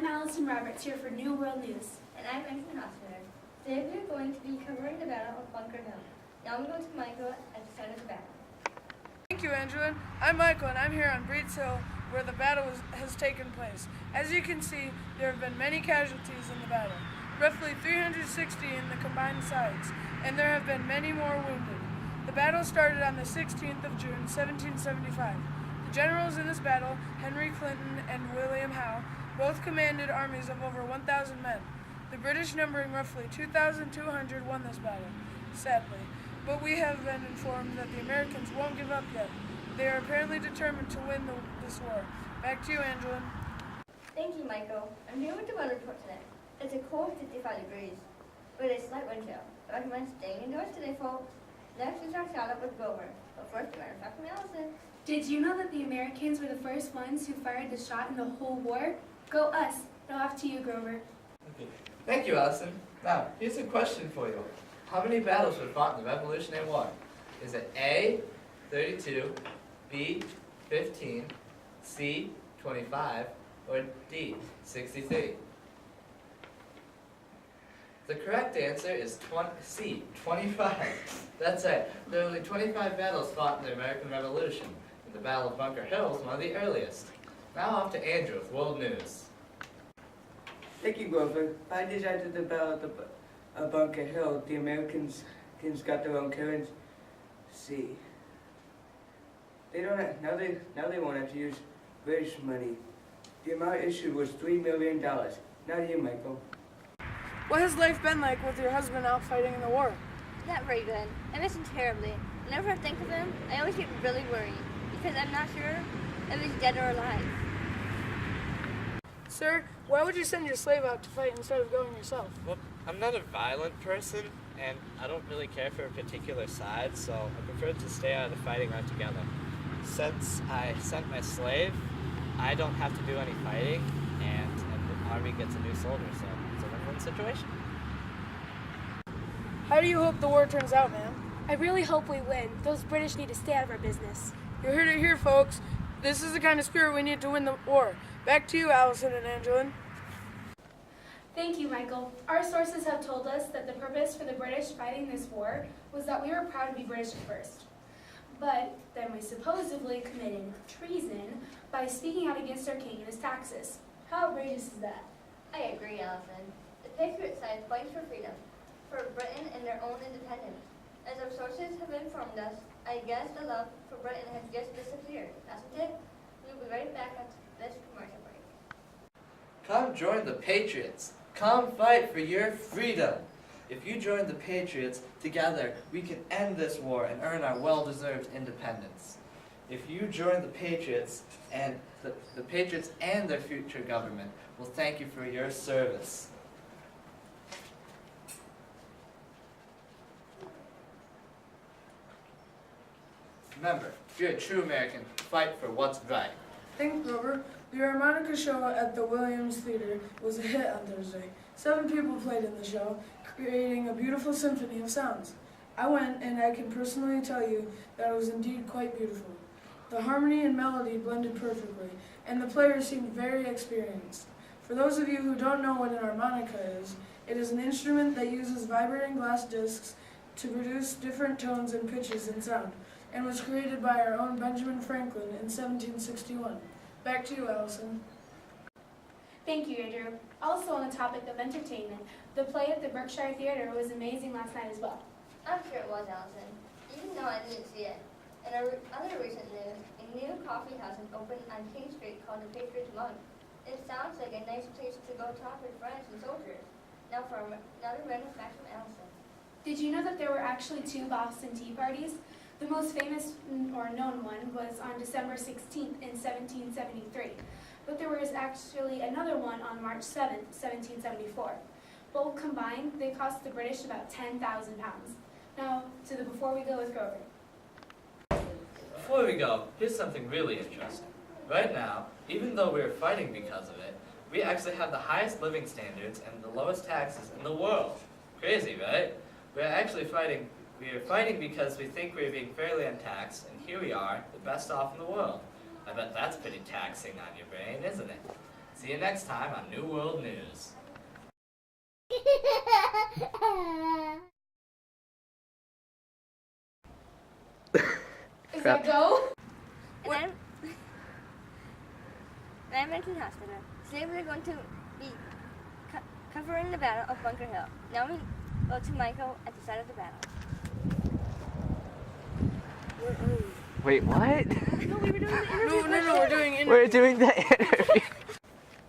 I'm Allison Roberts here for New World News. And I'm Benjamin Osler. Today we are going to be covering the Battle of Bunker Hill. Now I'm going to Michael at the site of the battle. Thank you, Angela. I'm Michael, and I'm here on Breeds Hill, where the battle has taken place. As you can see, there have been many casualties in the battle, roughly 360 in the combined sides, and there have been many more wounded. The battle started on the 16th of June, 1775. The generals in this battle, Henry Clinton and William Howe, both commanded armies of over 1,000 men. The British, numbering roughly 2,200, won this battle, sadly. But we have been informed that the Americans won't give up yet. They are apparently determined to win this war. Back to you, Angela. Thank you, Michael. I'm here with the weather report today. It's a cold 55 degrees with a slight wind chill. I recommend staying indoors today, folks. Next is our shout-out with Grover. But first, we're going to talk from Allison. Did you know that the Americans were the first ones who fired the shot in the whole war? Go us. Now off to you, Grover. Okay. Thank you, Allison. Now, here's a question for you. How many battles were fought in the Revolutionary War? Is it A, 32, B, 15, C, 25, or D, 63? The correct answer is C, 25. That's right. There were only 25 battles fought in the American Revolution, and the Battle of Bunker Hill was one of the earliest. Now off to Andrew with World News. Thank you, Grover. 5 days after the Battle of Bunker Hill, the Americans got their own currency. They don't have, now they won't have to use British money. The amount issued was $3 million. Now to you, Michael. What has life been like with your husband out fighting in the war? Not very good. I miss him terribly. Whenever I think of him, I always get really worried because I'm not sure if he's dead or alive. Sir, why would you send your slave out to fight instead of going yourself? Well, I'm not a violent person, and I don't really care for a particular side, so I prefer to stay out of the fighting altogether. Since I sent my slave, I don't have to do any fighting, and the army gets a new soldier, so it's a win-win situation. How do you hope the war turns out, ma'am? I really hope we win. Those British need to stay out of our business. You heard it here, folks. This is the kind of spirit we need to win the war. Back to you, Allison and Angela. Thank you, Michael. Our sources have told us that the purpose for the British fighting this war was that we were proud to be British at first. But then we supposedly committed treason by speaking out against our king and his taxes. How outrageous is that? I agree, Allison. The Patriot side fights for freedom, for Britain and their own independence. As our sources have informed us, I guess the love for Britain has just disappeared, hasn't it? We'll be right back after this commercial break. Come join the Patriots. Come fight for your freedom. If you join the Patriots, together we can end this war and earn our well-deserved independence. If you join the Patriots, and the Patriots and their future government will thank you for your service. Remember, if you're a true American, fight for what's right. Thanks, Grover. The harmonica show at the Williams Theater was a hit on Thursday. 7 people played in the show, creating a beautiful symphony of sounds. I went, and I can personally tell you that it was indeed quite beautiful. The harmony and melody blended perfectly, and the players seemed very experienced. For those of you who don't know what an harmonica is, it is an instrument that uses vibrating glass discs to produce different tones and pitches in sound, and was created by our own Benjamin Franklin in 1761. Back to you, Allison. Thank you, Andrew. Also on the topic of entertainment, the play at the Berkshire Theater was amazing last night as well. I'm sure it was, Allison, even though I didn't see it. In other recent news, a new coffee house has opened on King Street called the Patriots Mug. It sounds like a nice place to go talk with friends and soldiers. Now for another random fact from Allison. Did you know that there were actually 2 Boston Tea Parties? The most famous or known one was on December 16th in 1773, but there was actually another one on March 7th, 1774. Both combined, they cost the British about £10,000. Now, to the Before We Go with Grover. Before we go, here's something really interesting. Right now, even though we're fighting because of it, we actually have the highest living standards and the lowest taxes in the world. Crazy, right? We are fighting because we think we're being fairly untaxed, and here we are, the best off in the world. I bet that's pretty taxing on your brain, isn't it? See, See you next time on New World News. Is that go? And I'm American Hospital. Today we're going to be covering the Battle of Bunker Hill. Now we go to Michael at the side of the battle. Wait, what? No, we were doing the interview. No, we're doing interview. We're doing the interview.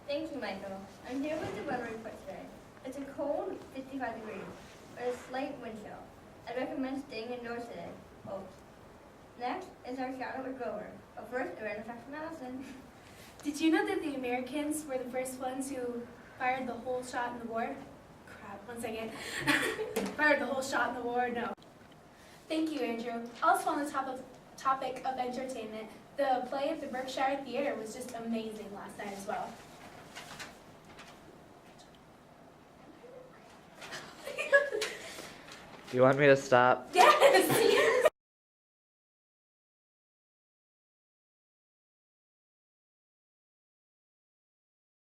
Thank you, Michael. I'm here with the weather report today. It's a cold 55 degrees, but a slight wind chill. I recommend staying indoors today, folks. Next is our shout-out with Grover. But first, a random fact from Allison. Did you know that the Americans were the first ones who fired the whole shot in the war? Crap, 1 second. Fired the whole shot in the war? No. Thank you, Andrew. Also on the topic of entertainment, the play at the Berkshire Theater was just amazing last night as well. You want me to stop? Yeah!